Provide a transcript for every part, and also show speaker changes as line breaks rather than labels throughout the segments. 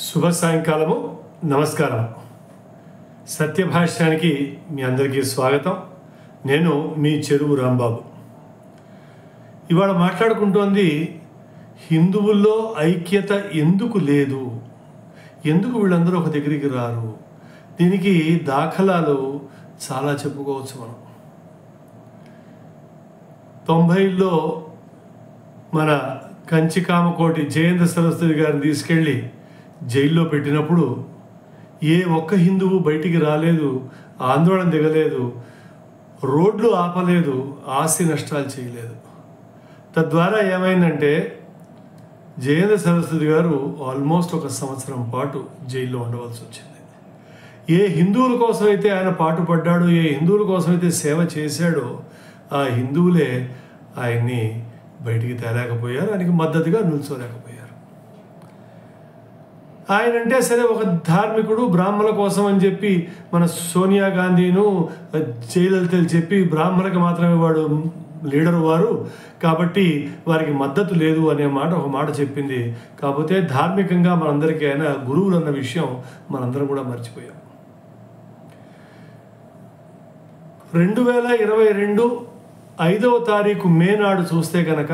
శుభ సాయంకాలము నమస్కారం. సత్యభాష్యానికి మీ అందరికీ స్వాగతం. నేను మీ చెరువు రాంబాబు. ఇవాళ మాట్లాడుకుంటోంది హిందువుల్లో ఐక్యత ఎందుకు లేదు, ఎందుకు వీళ్ళందరూ ఒక దగ్గరికి రారు. దీనికి దాఖలాలు చాలా చెప్పుకోవచ్చు. మనం 90లో మన కంచికామకోటి జయేంద్ర సరస్వతి గారిని తీసుకెళ్ళి జైల్లో పెట్టినప్పుడు ఏ ఒక్క హిందువు బయటికి రాలేదు, ఆందోళన దిగలేదు, రోడ్లు ఆపలేదు, ఆస్తి నష్టాలు చేయలేదు. తద్వారా ఏమైందంటే జయేంద్ర సరస్వతి గారు ఆల్మోస్ట్ 1 సంవత్సరం పాటు జైల్లో ఉండవలసి వచ్చింది. ఏ హిందువుల కోసమైతే ఆయన పాటుపడ్డాడో, ఏ హిందువుల కోసమైతే సేవ చేశాడో ఆ హిందువులే ఆయన్ని బయటికి తేలేకపోయారు, ఆయనకి మద్దతుగా నిల్చోలేకపోయారు. ఆయన అంటే సరే ఒక ధార్మికుడు, బ్రాహ్మణుల కోసం అని చెప్పి మన సోనియా గాంధీను జయలలితలు చెప్పి బ్రాహ్మణులకు మాత్రమే వాడు లీడరు వారు, కాబట్టి వారికి మద్దతు లేదు అనే ఒక మాట చెప్పింది. కాకపోతే ధార్మికంగా మనందరికీ ఆయన గురువులు అన్న విషయం మనందరం కూడా మర్చిపోయాం. 2022 5వ తారీఖు మే నాడు చూస్తే కనుక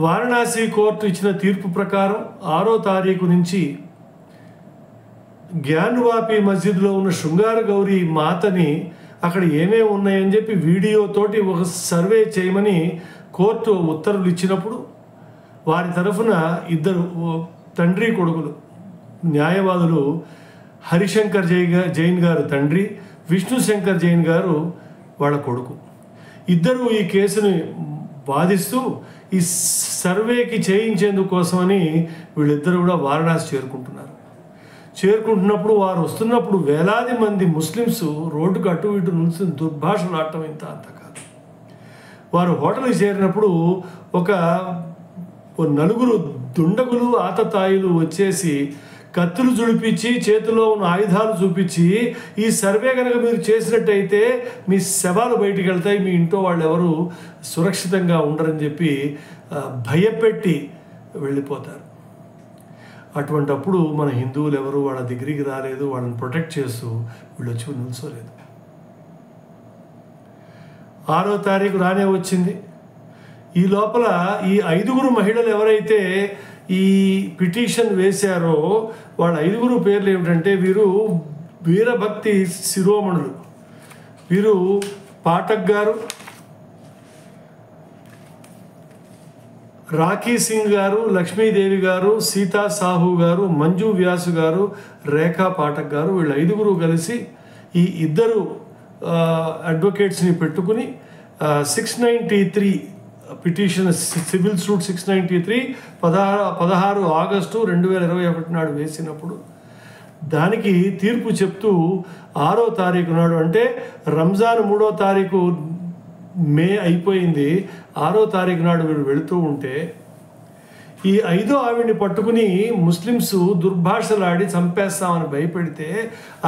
వారణాసి కోర్టు ఇచ్చిన తీర్పు ప్రకారం 6వ తారీఖు నుంచి జ్ఞాన్వాపి మస్జిద్లో ఉన్న శృంగార గౌరీ మాతని అక్కడ ఏమేమి ఉన్నాయని చెప్పి వీడియోతోటి ఒక సర్వే చేయమని కోర్టు ఉత్తర్వులు ఇచ్చినప్పుడు వారి తరఫున 2 తండ్రి కొడుకులు న్యాయవాదులు హరిశంకర్ జైన్ గారు తండ్రి, విష్ణు శంకర్ జైన్ గారు వాళ్ళ కొడుకు, ఇద్దరు ఈ కేసుని వాదిస్తూ ఈ సర్వేకి చేయించేందుకు కోసమని వీళ్ళిద్దరూ కూడా వారణాసి చేరుకుంటున్నప్పుడు వారు వస్తున్నప్పుడు వేలాది మంది ముస్లిమ్స్ రోడ్డుకు అటు ఇటు నిలిచి దుర్భాషలు ఆడటం ఇంత అంత కాదు. వారు హోటల్కి చేరినప్పుడు ఒక 4 దుండగులు ఆతతాయిలు వచ్చేసి కత్తులు జుడిపించి చేతిలో ఉన్న ఆయుధాలు చూపించి ఈ సర్వే కనుక మీరు చేసినట్టయితే మీ శవాలు బయటికి వెళ్తాయి, మీ ఇంట్లో వాళ్ళు ఎవరు సురక్షితంగా ఉండరని చెప్పి భయపెట్టి వెళ్ళిపోతారు. అటువంటప్పుడు మన హిందువులు ఎవరు వాళ్ళ దగ్గరికి రాలేదు, వాళ్ళని ప్రొటెక్ట్ చేస్తూ వీళ్ళు వచ్చి నిల్చోలేదు. 6వ తారీఖు రానే వచ్చింది. ఈ లోపల ఈ 5 మహిళలు ఎవరైతే ఈ పిటిషన్ వేశారో వాళ్ళ 5 పేర్లు ఏమిటంటే వీరు వీరభక్తి శిరోమణులు. వీరు పాఠక్ గారు, రాఖీ సింగ్ గారు, లక్ష్మీదేవి గారు, సీతా సాహు గారు, మంజు వ్యాసు గారు, రేఖా పాఠక్ గారు, వీళ్ళు 5 కలిసి ఈ 2 అడ్వకేట్స్ని పెట్టుకుని 693 పిటిషన్ సివిల్ సూట్ 693 16 ఆగస్టు 2021 నాడు వేసినప్పుడు దానికి తీర్పు చెప్తూ 6వ తారీఖు నాడు, అంటే రంజాన్ 3వ తారీఖు మే అయిపోయింది, 6వ తారీఖు నాడు వీళ్ళు వెళుతూ ఉంటే ఈ 5వ ఆవిడ్ని పట్టుకుని ముస్లిమ్స్ దుర్భాషలాడి చంపేస్తామని భయపెడితే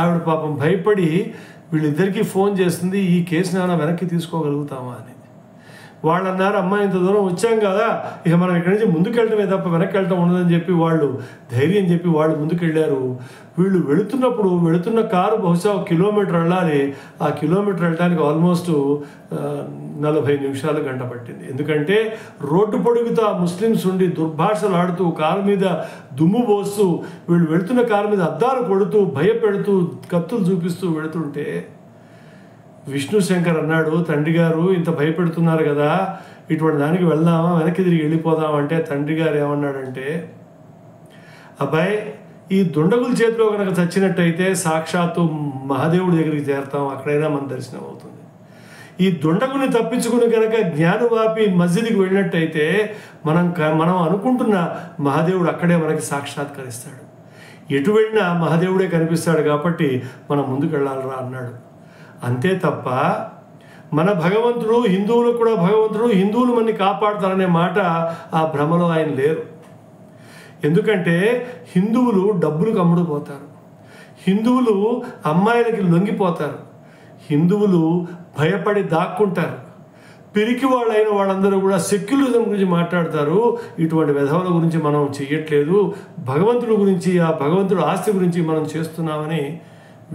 ఆవిడ పాపం భయపడి వీళ్ళిద్దరికీ ఫోన్ చేస్తుంది, ఈ కేసుని ఏమైనా వెనక్కి తీసుకోగలుగుతామా అని. వాళ్ళు అన్నారు, అమ్మ ఇంత దూరం వచ్చాం కదా, ఇక మనం ఇక్కడి నుంచి ముందుకెళ్ళటమే తప్ప వెనక్కి వెళ్ళటం ఉండదని చెప్పి వాళ్ళు ధైర్యం చెప్పి వాళ్ళు ముందుకెళ్ళారు. వీళ్ళు వెళుతున్న కారు బహుశా 1 కిలోమీటర్ వెళ్ళాలి. ఆ కిలోమీటర్ వెళ్ళడానికి ఆల్మోస్ట్ 40 నిమిషాలు గంట పట్టింది. ఎందుకంటే రోడ్డు పొడుగుతా ముస్లిమ్స్ ఉండి దుర్భాషలు ఆడుతూ కారు మీద దుమ్ము పోస్తూ వీళ్ళు వెళుతున్న కారు మీద అద్దాలు కొడుతూ భయపెడుతూ కత్తులు చూపిస్తూ వెళుతుంటే విష్ణు శంకర్ అన్నాడు, తండ్రి గారు ఇంత భయపెడుతున్నారు కదా, ఇటువంటి దానికి వెళ్దామా, వెనక్కి తిరిగి వెళ్ళిపోదాం అంటే తండ్రి గారు ఏమన్నాడంటే, అబ్బాయి ఈ దుండగుల చేతిలో కనుక చచ్చినట్టయితే సాక్షాత్తు మహాదేవుడి దగ్గరికి చేరతాం, అక్కడైనా మన దర్శనం అవుతుంది. ఈ దుండగుని తప్పించుకుని కనుక జ్ఞానవాపి మస్జిద్కి వెళ్ళినట్టయితే మనం అనుకుంటున్న మహాదేవుడు అక్కడే మనకి సాక్షాత్కరిస్తాడు, ఎటు వెళ్ళినా మహాదేవుడే కనిపిస్తాడు, కాబట్టి మనం ముందుకు వెళ్ళాలరా అన్నాడు. అంతే తప్ప మన భగవంతుడు హిందువులకు కూడా భగవంతుడు, హిందువులు మనని కాపాడుతారనే మాట ఆ భ్రమలో ఆయన లేరు. ఎందుకంటే హిందువులు డబ్బులకు అమ్ముడుపోతారు, హిందువులు అమ్మాయిలకి లొంగిపోతారు, హిందువులు భయపడి దాక్కుంటారు, పిరికి వాళ్ళైన వాళ్ళందరూ కూడా సెక్యులరిజం గురించి మాట్లాడతారు. ఇటువంటి విధవల గురించి మనం చెయ్యట్లేదు, భగవంతుడి గురించి, ఆ భగవంతుడి ఆస్తి గురించి మనం చేస్తున్నామని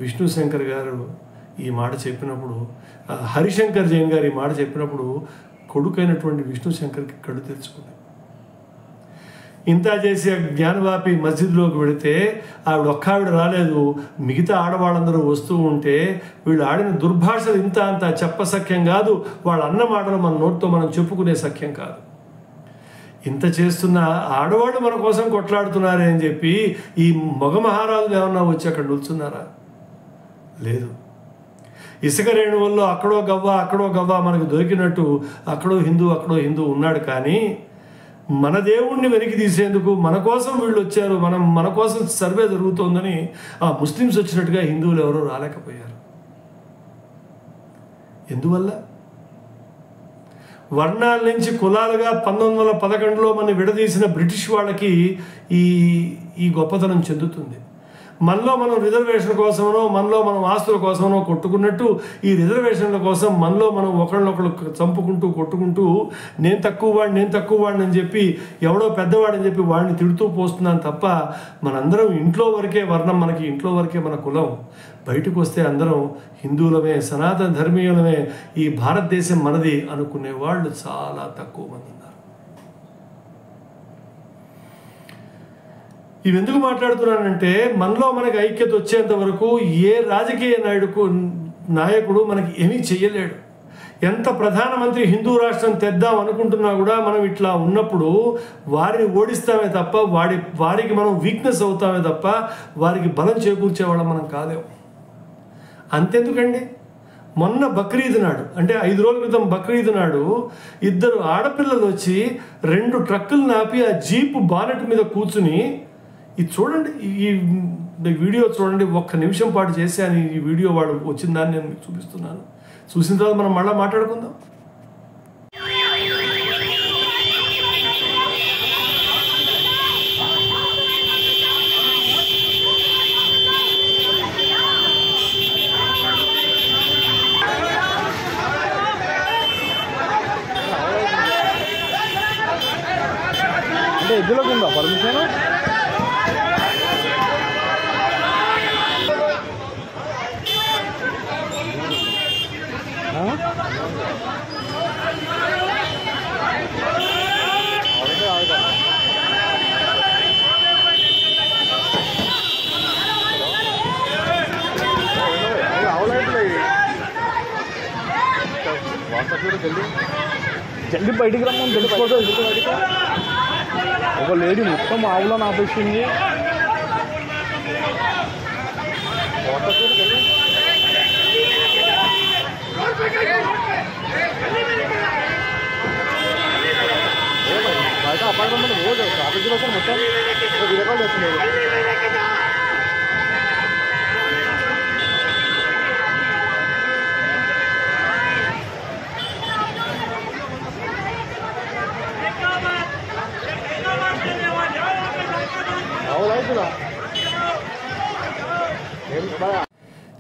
విష్ణు శంకర్ గారు ఈ మాట చెప్పినప్పుడు, హరిశంకర్ జైన్ గారు ఈ మాట చెప్పినప్పుడు కొడుకైనటువంటి విష్ణు శంకర్కి కళ్ళు తెరుచుకుంది. ఇంత చేసి జ్ఞానవాపి మస్జిద్లోకి వెళితే ఆవిడ ఒక్క ఆవిడ రాలేదు, మిగతా ఆడవాళ్ళందరూ వస్తూ ఉంటే వీళ్ళు ఆడిన దుర్భాషలు ఇంత అంత చెప్పసఖ్యం కాదు, వాళ్ళ అన్న మాటలు మన నోటితో మనం చెప్పుకునే సఖ్యం కాదు. ఇంత చేస్తున్న ఆడవాళ్ళు మన కోసం కొట్లాడుతున్నారే అని చెప్పి ఈ మగ మహారాజులు ఏమన్నా వచ్చి అక్కడ నిల్చున్నారా? లేదు. ఇసుక రేణువుల్లో అక్కడో గవ్వ మనకు దొరికినట్టు అక్కడో హిందూ ఉన్నాడు. కానీ మన దేవుణ్ణి వెనక్కి తీసేందుకు మన కోసం వీళ్ళు వచ్చారు, మన కోసం సర్వే జరుగుతోందని ఆ ముస్లిమ్స్ వచ్చినట్టుగా హిందువులు ఎవరో రాలేకపోయారు. ఎందువల్ల? వర్ణాల నుంచి కులాలుగా 1911లో మనం విడదీసిన బ్రిటిష్ వాళ్ళకి ఈ గొప్పతనం చెందుతుంది. మనలో మనం రిజర్వేషన్ కోసమనో, మనలో మనం ఆస్తుల కోసమనో కొట్టుకున్నట్టు ఈ రిజర్వేషన్ల కోసం మనలో మనం ఒకళ్ళనొకళ్ళు చంపుకుంటూ కొట్టుకుంటూ నేను తక్కువ వాడిని అని చెప్పి ఎవడో పెద్దవాడని చెప్పి వాడిని తిడుతూ పోస్తున్నాను తప్ప మనందరం ఇంట్లో వరకే వర్ణం, మనకి ఇంట్లో వరకే మన కులం. బయటకు వస్తే అందరం హిందువులమే, సనాతన ధర్మీయులమే, ఈ భారతదేశం మనది అనుకునే వాళ్ళు చాలా తక్కువ మంది ఉన్నారు. ఇవి ఎందుకు మాట్లాడుతున్నానంటే మనలో మనకి ఐక్యత వచ్చేంత వరకు ఏ రాజకీయ నాయకుడు మనకి ఏమీ చెయ్యలేడు. ఎంత ప్రధానమంత్రి హిందూ రాష్ట్రం తెద్దాం అనుకుంటున్నా కూడా మనం ఇట్లా ఉన్నప్పుడు వారిని ఓడిస్తామే తప్ప వారికి మనం వీక్నెస్ అవుతామే తప్ప వారికి బలం చేకూర్చేవాళ్ళం మనం కాలేము. అంతెందుకండి, మొన్న బక్రీద్ నాడు, అంటే 5 రోజుల క్రితం బక్రీద్ నాడు 2 ఆడపిల్లలు వచ్చి 2 ట్రక్కులు నాపి ఆ జీపు బానెట్ మీద కూర్చుని, ఇది చూడండి, ఈ వీడియో చూడండి, 1 నిమిషం పాటు చేశాను ఈ వీడియో, వాడు వచ్చిన దాన్ని నేను మీకు చూపిస్తున్నాను. చూసిన తర్వాత మనం మళ్ళీ మాట్లాడుకుందాం.
అంటే ఎద్దులకు ఉందా పర్మిషన్? జల్దీ బయటికి రమ్మని తెలిసిపోతుంది. ఒక లేడీ మొత్తం ఆవులను ఆపేసింది. బయట అపార్ట్మెంట్ రోజు ట్రాఫిక్ కోసం మొత్తం విరకాలు చేస్తున్నారు.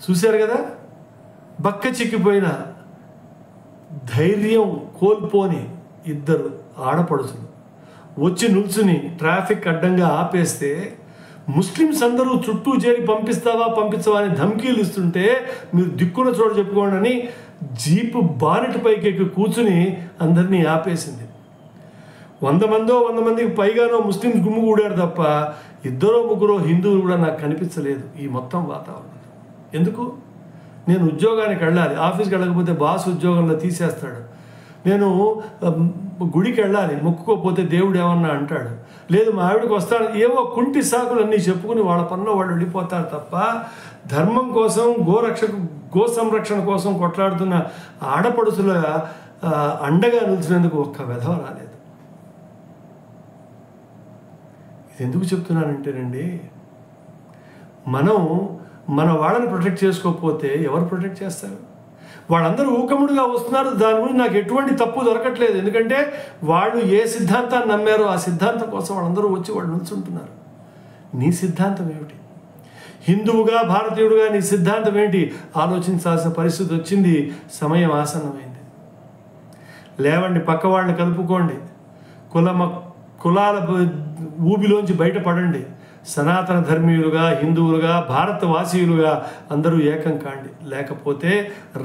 చూశారు కదా, బక్క చిక్కిపోయిన ధైర్యం కోల్పోని 2 ఆడపడుచులు వచ్చి నిల్చుని ట్రాఫిక్ అడ్డంగా ఆపేస్తే ముస్లిమ్స్ అందరూ చుట్టూ చేరి పంపిస్తావా అని ధమ్కీలు ఇస్తుంటే మీరు దిక్కున చోట చెప్పుకోండి అని జీపు బానెట్ పైకి ఎక్కి కూర్చుని అందరినీ ఆపేసింది. 100 మందికి పైగానో ముస్లిమ్స్ గుమ్ము కూడారు తప్ప 2-3 హిందువులు కూడా నాకు కనిపించలేదు ఈ మొత్తం వాతావరణం. ఎందుకు? నేను ఉద్యోగానికి వెళ్ళాలి, ఆఫీస్కి వెళ్ళకపోతే బాస్ ఉద్యోగంలో తీసేస్తాడు. నేను గుడికి వెళ్ళాలి, మొక్కుకోకపోతే దేవుడు ఏమన్నా అంటాడు. లేదు మా ఆవిడకి వస్తాడు, ఏవో కుంటి సాకులు అన్నీ చెప్పుకుని వాళ్ళ పనిలో వాళ్ళు వెళ్ళిపోతారు తప్ప ధర్మం కోసం, గో సంరక్షణ కోసం కొట్లాడుతున్న ఆడపడుచుల అండగా నిలిచినందుకు ఒక్క వెధవ రాలేదు. ఇది ఎందుకు చెప్తున్నానంటేనండి, మనం మన వాళ్ళని ప్రొటెక్ట్ చేసుకోకపోతే ఎవరు ప్రొటెక్ట్ చేస్తారు? వాళ్ళందరూ ఊకముడిగా వస్తున్నారు, దాని గురించి నాకు ఎటువంటి తప్పు దొరకట్లేదు. ఎందుకంటే వాళ్ళు ఏ సిద్ధాంతాన్ని నమ్మారో ఆ సిద్ధాంతం కోసం వాళ్ళందరూ వచ్చి వాళ్ళు నిల్చుంటున్నారు. నీ సిద్ధాంతం ఏమిటి? హిందువుగా, భారతీయుడుగా నీ సిద్ధాంతం ఏంటి? ఆలోచించాల్సిన పరిస్థితి వచ్చింది, సమయం ఆసన్నమైంది. లేవండి, పక్క వాళ్ళని కలుపుకోండి, కులాల ఊబిలోంచి బయటపడండి. సనాతన ధర్మీయులుగా, హిందువులుగా, భారతవాసీయులుగా అందరూ ఏకం కాండి. లేకపోతే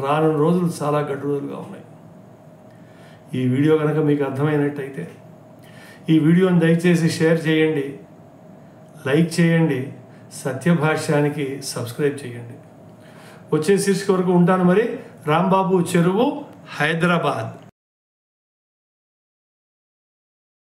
రానున్న రోజులు చాలా గడ్డు రోజులుగా ఉన్నాయి. ఈ వీడియో కనుక మీకు అర్థమైనట్టయితే ఈ వీడియోని దయచేసి షేర్ చేయండి, లైక్ చేయండి, సత్యభాష్యానికి సబ్స్క్రైబ్ చేయండి. వచ్చే శీర్షిక వరకు ఉంటాను మరి. రాంబాబు చెరువు, హైదరాబాద్.